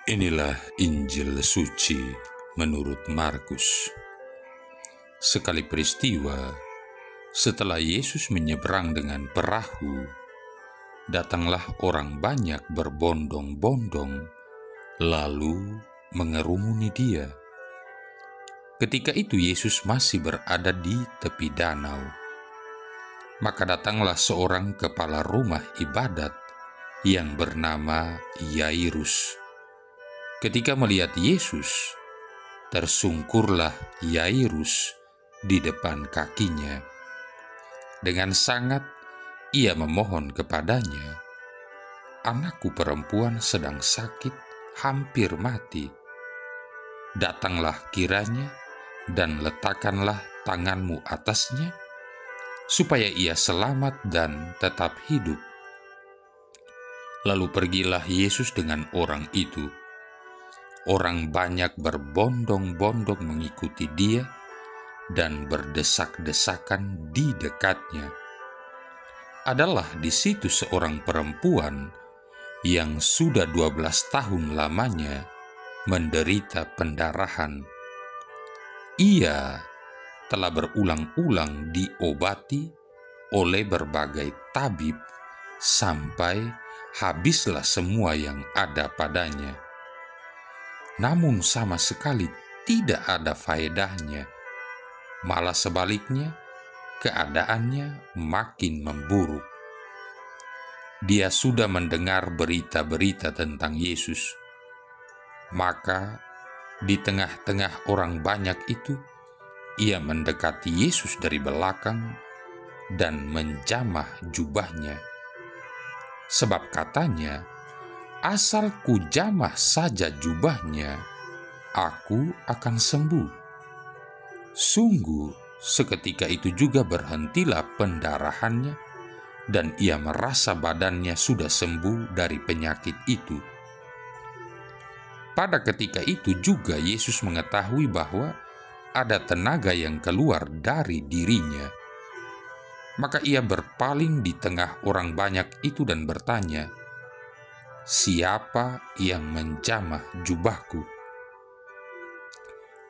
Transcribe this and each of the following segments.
Inilah Injil suci menurut Markus. Sekali peristiwa, setelah Yesus menyeberang dengan perahu, datanglah orang banyak berbondong-bondong, lalu mengerumuni Dia. Ketika itu Yesus masih berada di tepi danau. Maka datanglah seorang kepala rumah ibadat yang bernama Yairus. Ketika melihat Yesus, tersungkurlah Yairus di depan kakinya. Dengan sangat ia memohon kepadanya, "Anakku perempuan sedang sakit, hampir mati. Datanglah kiranya dan letakkanlah tanganmu atasnya, supaya ia selamat dan tetap hidup." Lalu pergilah Yesus dengan orang itu. Orang banyak berbondong-bondong mengikuti Dia dan berdesak-desakan di dekatnya. Adalah di situ seorang perempuan yang sudah 12 tahun lamanya menderita pendarahan. Ia telah berulang-ulang diobati oleh berbagai tabib sampai habislah semua yang ada padanya. Namun sama sekali tidak ada faedahnya. Malah sebaliknya, keadaannya makin memburuk. Dia sudah mendengar berita-berita tentang Yesus. Maka di tengah-tengah orang banyak itu, ia mendekati Yesus dari belakang dan menjamah jubahnya. Sebab katanya, "Asal ku jamah saja jubahnya, aku akan sembuh." Sungguh, seketika itu juga berhentilah pendarahannya, dan ia merasa badannya sudah sembuh dari penyakit itu. Pada ketika itu juga Yesus mengetahui bahwa ada tenaga yang keluar dari dirinya. Maka ia berpaling di tengah orang banyak itu dan bertanya, "Siapa yang menjamah jubahku?"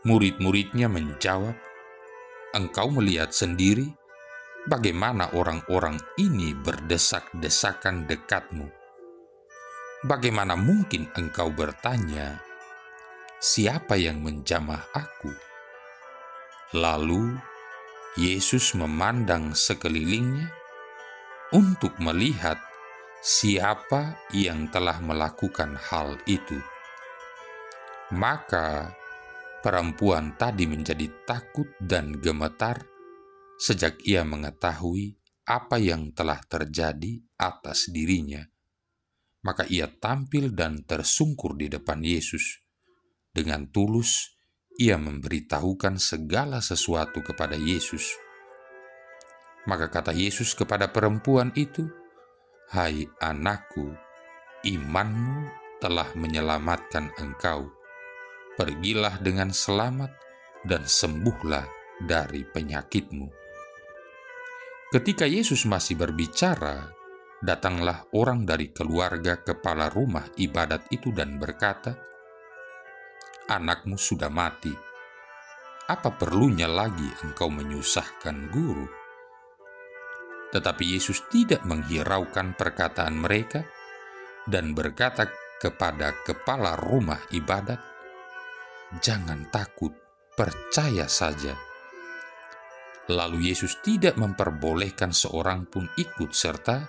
Murid-muridnya menjawab, "Engkau melihat sendiri bagaimana orang-orang ini berdesak-desakan dekatmu. Bagaimana mungkin engkau bertanya, 'Siapa yang menjamah aku?'" Lalu Yesus memandang sekelilingnya untuk melihat siapa yang telah melakukan hal itu. Maka perempuan tadi menjadi takut dan gemetar sejak ia mengetahui apa yang telah terjadi atas dirinya. Maka ia tampil dan tersungkur di depan Yesus. Dengan tulus ia memberitahukan segala sesuatu kepada Yesus. Maka kata Yesus kepada perempuan itu, "Hai anakku, imanmu telah menyelamatkan engkau. Pergilah dengan selamat dan sembuhlah dari penyakitmu." Ketika Yesus masih berbicara, datanglah orang dari keluarga kepala rumah ibadat itu dan berkata, "Anakmu sudah mati. Apa perlunya lagi engkau menyusahkan guru?" Tetapi Yesus tidak menghiraukan perkataan mereka dan berkata kepada kepala rumah ibadat, "Jangan takut, percaya saja." Lalu Yesus tidak memperbolehkan seorang pun ikut serta,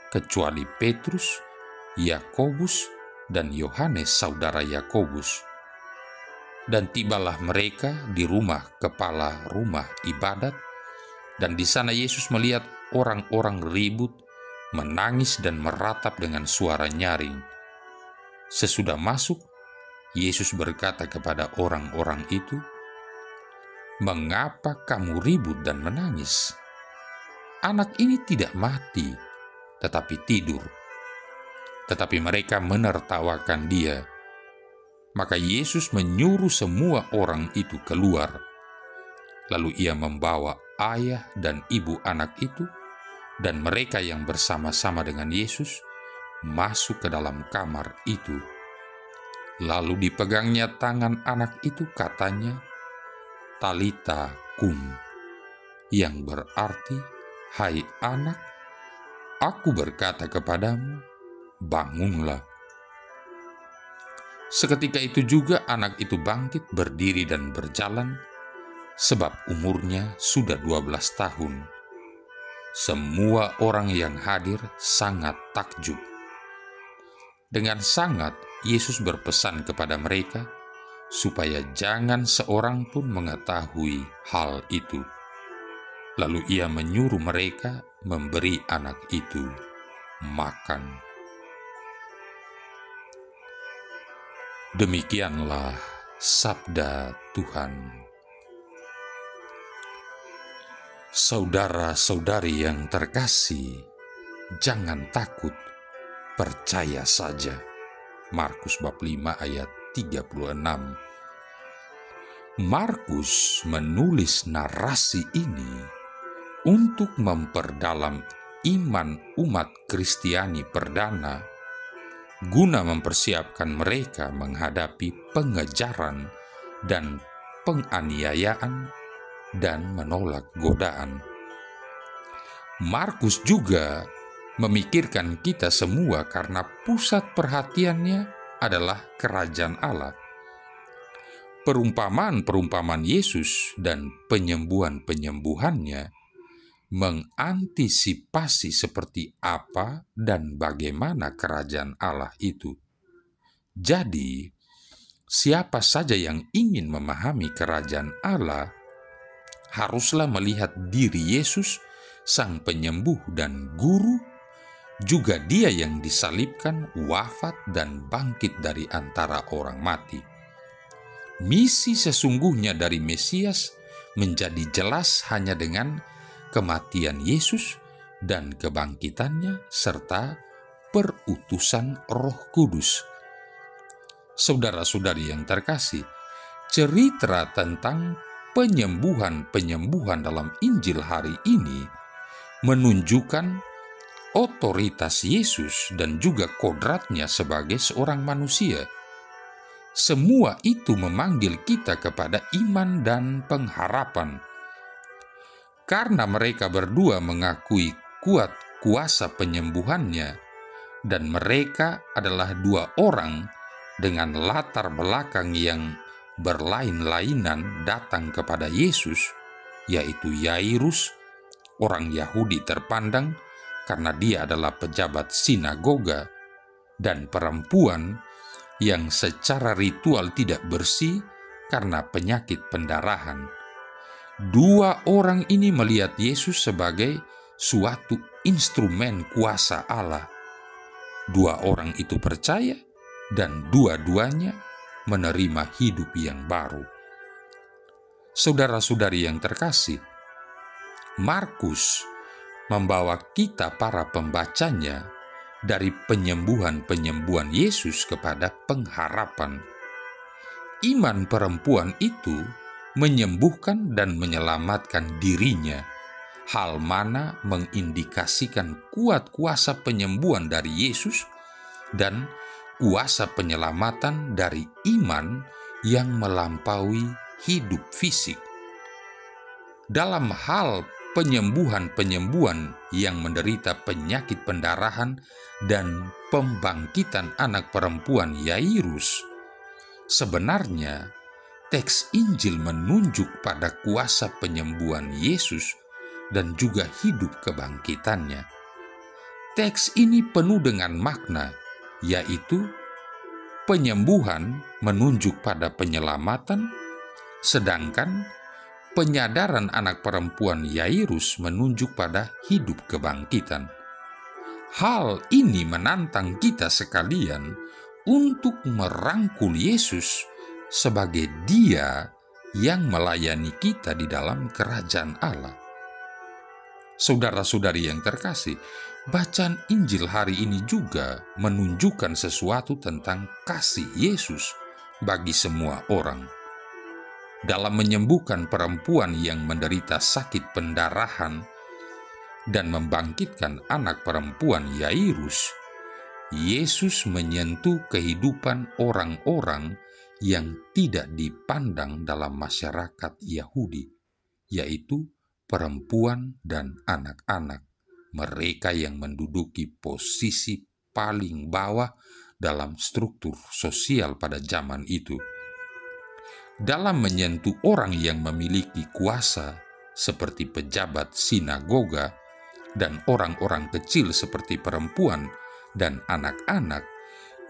kecuali Petrus, Yakobus, dan Yohanes saudara Yakobus. Dan tibalah mereka di rumah kepala rumah ibadat, dan di sana Yesus melihat orang-orang ribut, menangis dan meratap dengan suara nyaring. Sesudah masuk, Yesus berkata kepada orang-orang itu, "Mengapa kamu ribut dan menangis? Anak ini tidak mati, tetapi tidur." Tetapi mereka menertawakan Dia. Maka Yesus menyuruh semua orang itu keluar. Lalu ia membawa ayah dan ibu anak itu dan mereka yang bersama-sama dengan Yesus masuk ke dalam kamar itu. Lalu dipegangnya tangan anak itu, katanya, "Talita kum," yang berarti, "Hai anak, aku berkata kepadamu, bangunlah." Seketika itu juga anak itu bangkit berdiri dan berjalan, sebab umurnya sudah 12 tahun. Semua orang yang hadir sangat takjub. Dengan sangat Yesus berpesan kepada mereka supaya jangan seorang pun mengetahui hal itu. Lalu ia menyuruh mereka memberi anak itu makan. Demikianlah sabda Tuhan. Saudara-saudari yang terkasih, jangan takut, percaya saja. Markus bab 5 ayat 36. Markus menulis narasi ini untuk memperdalam iman umat Kristiani perdana, guna mempersiapkan mereka menghadapi pengejaran dan penganiayaan dan menolak godaan. Markus juga memikirkan kita semua karena pusat perhatiannya adalah kerajaan Allah. Perumpamaan-perumpamaan Yesus dan penyembuhan-penyembuhannya mengantisipasi seperti apa dan bagaimana kerajaan Allah itu. Jadi, siapa saja yang ingin memahami kerajaan Allah haruslah melihat diri Yesus, Sang Penyembuh dan Guru, juga Dia yang disalibkan, wafat, dan bangkit dari antara orang mati. Misi sesungguhnya dari Mesias menjadi jelas hanya dengan kematian Yesus dan kebangkitannya serta perutusan Roh Kudus. Saudara-saudari yang terkasih, cerita tentang penyembuhan-penyembuhan dalam Injil hari ini menunjukkan otoritas Yesus dan juga kodratnya sebagai seorang manusia. Semua itu memanggil kita kepada iman dan pengharapan. Karena mereka berdua mengakui kuat kuasa penyembuhannya, dan mereka adalah dua orang dengan latar belakang yang berlain-lainan datang kepada Yesus, yaitu Yairus, orang Yahudi terpandang karena dia adalah pejabat sinagoga, dan perempuan yang secara ritual tidak bersih karena penyakit pendarahan. Dua orang ini melihat Yesus sebagai suatu instrumen kuasa Allah. Dua orang itu percaya dan dua-duanya menerima hidup yang baru. Saudara-saudari yang terkasih, Markus membawa kita para pembacanya dari penyembuhan-penyembuhan Yesus kepada pengharapan. Iman perempuan itu menyembuhkan dan menyelamatkan dirinya, hal mana mengindikasikan kuat kuasa penyembuhan dari Yesus dan kuasa penyelamatan dari iman yang melampaui hidup fisik. Dalam hal penyembuhan-penyembuhan yang menderita penyakit pendarahan dan pembangkitan anak perempuan Yairus, sebenarnya teks Injil menunjuk pada kuasa penyembuhan Yesus dan juga hidup kebangkitannya. Teks ini penuh dengan makna, yaitu penyembuhan menunjuk pada penyelamatan, sedangkan penyadaran anak perempuan Yairus menunjuk pada hidup kebangkitan. Hal ini menantang kita sekalian untuk merangkul Yesus sebagai Dia yang melayani kita di dalam kerajaan Allah. Saudara-saudari yang terkasih, bacaan Injil hari ini juga menunjukkan sesuatu tentang kasih Yesus bagi semua orang. Dalam menyembuhkan perempuan yang menderita sakit pendarahan dan membangkitkan anak perempuan Yairus, Yesus menyentuh kehidupan orang-orang yang tidak dipandang dalam masyarakat Yahudi, yaitu perempuan dan anak-anak, mereka yang menduduki posisi paling bawah dalam struktur sosial pada zaman itu. Dalam menyentuh orang yang memiliki kuasa seperti pejabat sinagoga dan orang-orang kecil seperti perempuan dan anak-anak,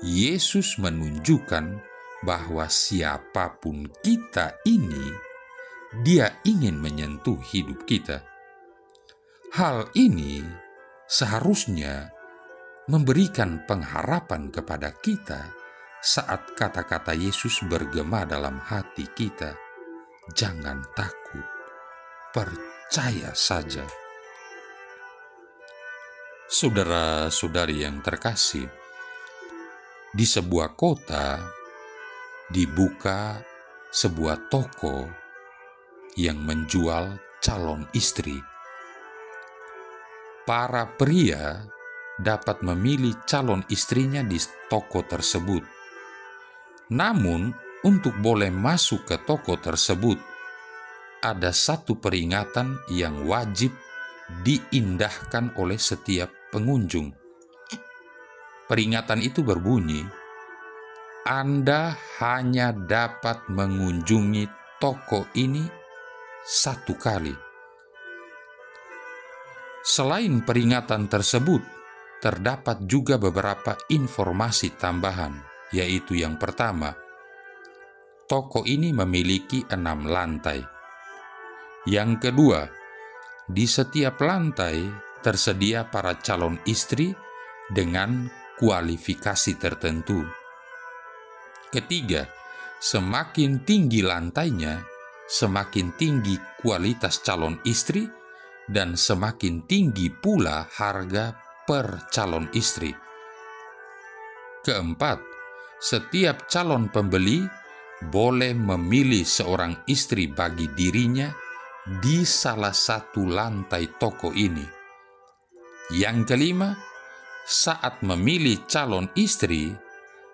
Yesus menunjukkan bahwa siapapun kita ini, Dia ingin menyentuh hidup kita. Hal ini seharusnya memberikan pengharapan kepada kita saat kata-kata Yesus bergema dalam hati kita. Jangan takut, percaya saja. Saudara-saudari yang terkasih, di sebuah kota dibuka sebuah toko yang menjual calon istri. Para pria dapat memilih calon istrinya di toko tersebut. Namun, untuk boleh masuk ke toko tersebut, ada satu peringatan yang wajib diindahkan oleh setiap pengunjung. Peringatan itu berbunyi, Anda hanya dapat mengunjungi toko ini satu kali. Selain peringatan tersebut, terdapat juga beberapa informasi tambahan, yaitu yang pertama, toko ini memiliki 6 lantai. Yang kedua, di setiap lantai tersedia para calon istri dengan kualifikasi tertentu. Ketiga, semakin tinggi lantainya, semakin tinggi kualitas calon istri dan semakin tinggi pula harga per calon istri. Keempat, setiap calon pembeli boleh memilih seorang istri bagi dirinya di salah satu lantai toko ini. Yang kelima, saat memilih calon istri,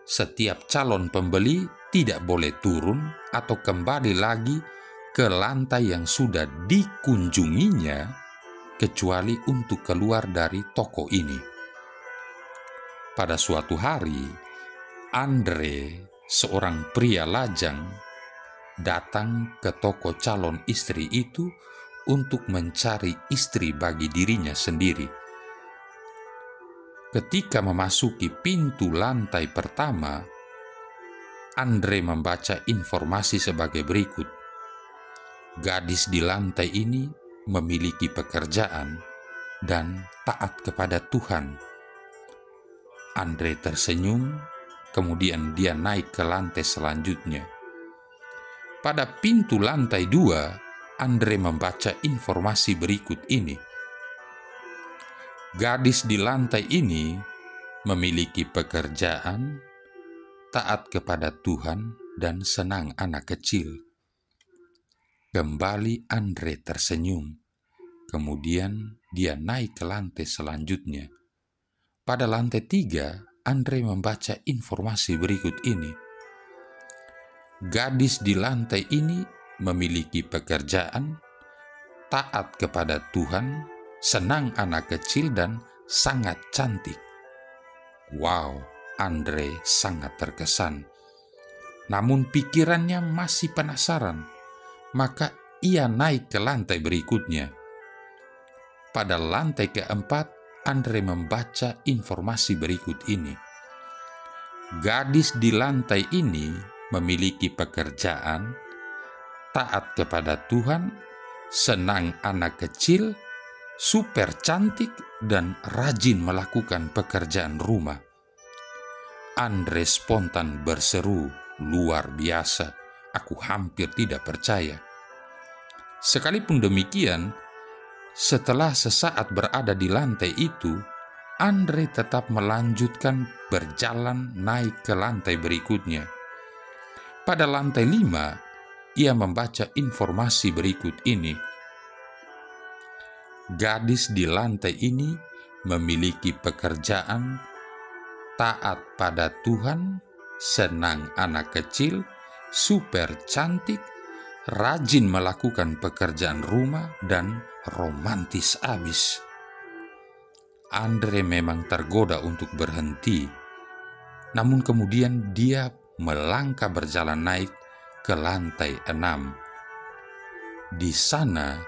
setiap calon pembeli tidak boleh turun atau kembali lagi ke lantai yang sudah dikunjunginya, kecuali untuk keluar dari toko ini. Pada suatu hari, Andre, seorang pria lajang, datang ke toko calon istri itu untuk mencari istri bagi dirinya sendiri. Ketika memasuki pintu lantai pertama, Andre membaca informasi sebagai berikut. Gadis di lantai ini memiliki pekerjaan dan taat kepada Tuhan. Andre tersenyum, kemudian dia naik ke lantai selanjutnya. Pada pintu lantai 2, Andre membaca informasi berikut ini. Gadis di lantai ini memiliki pekerjaan, taat kepada Tuhan, dan senang anak kecil. Kembali Andre tersenyum. Kemudian dia naik ke lantai selanjutnya. Pada lantai 3, Andre membaca informasi berikut ini. Gadis di lantai ini memiliki pekerjaan, taat kepada Tuhan, senang anak kecil, dan sangat cantik. Wow, Andre sangat terkesan. Namun pikirannya masih penasaran, maka ia naik ke lantai berikutnya. Pada lantai keempat, Andre membaca informasi berikut ini. Gadis di lantai ini memiliki pekerjaan, taat kepada Tuhan, senang anak kecil, super cantik, dan rajin melakukan pekerjaan rumah. Andre spontan berseru, luar biasa, aku hampir tidak percaya. Sekalipun demikian, setelah sesaat berada di lantai itu, Andre tetap melanjutkan berjalan naik ke lantai berikutnya. Pada lantai 5, ia membaca informasi berikut ini. Gadis di lantai ini memiliki pekerjaan, taat pada Tuhan, senang anak kecil, super cantik, rajin melakukan pekerjaan rumah, dan romantis abis. Andre memang tergoda untuk berhenti, namun kemudian dia melangkah berjalan naik ke lantai 6. Di sana,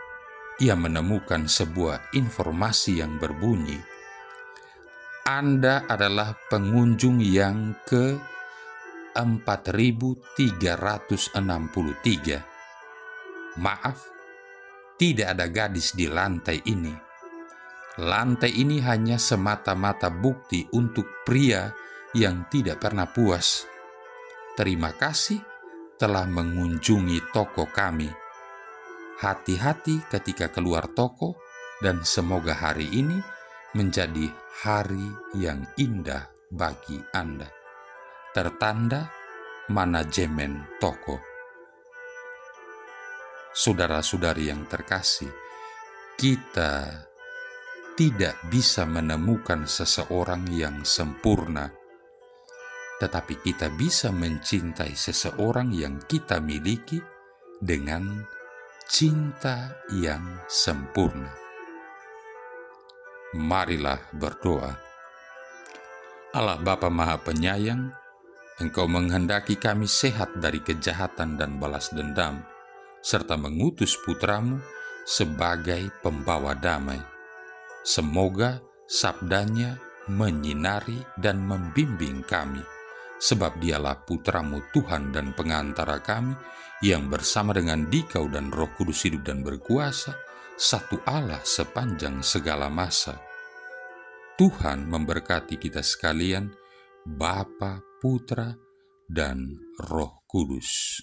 ia menemukan sebuah informasi yang berbunyi, Anda adalah pengunjung yang ke-4363. Maaf, tidak ada gadis di lantai ini. Lantai ini hanya semata-mata bukti untuk pria yang tidak pernah puas. Terima kasih telah mengunjungi toko kami. Hati-hati ketika keluar toko, dan semoga hari ini menjadi hari yang indah bagi Anda. Tertanda manajemen toko. Saudara-saudari yang terkasih, kita tidak bisa menemukan seseorang yang sempurna, tetapi kita bisa mencintai seseorang yang kita miliki dengan cinta yang sempurna. Marilah berdoa. Allah Bapa Maha Penyayang, Engkau menghendaki kami sehat dari kejahatan dan balas dendam, serta mengutus putramu sebagai pembawa damai. Semoga sabdanya menyinari dan membimbing kami, sebab dialah putramu Tuhan dan pengantara kami, yang bersama dengan Dikau dan Roh Kudus hidup dan berkuasa, satu Allah sepanjang segala masa. Tuhan memberkati kita sekalian, Bapa, Putra, dan Roh Kudus.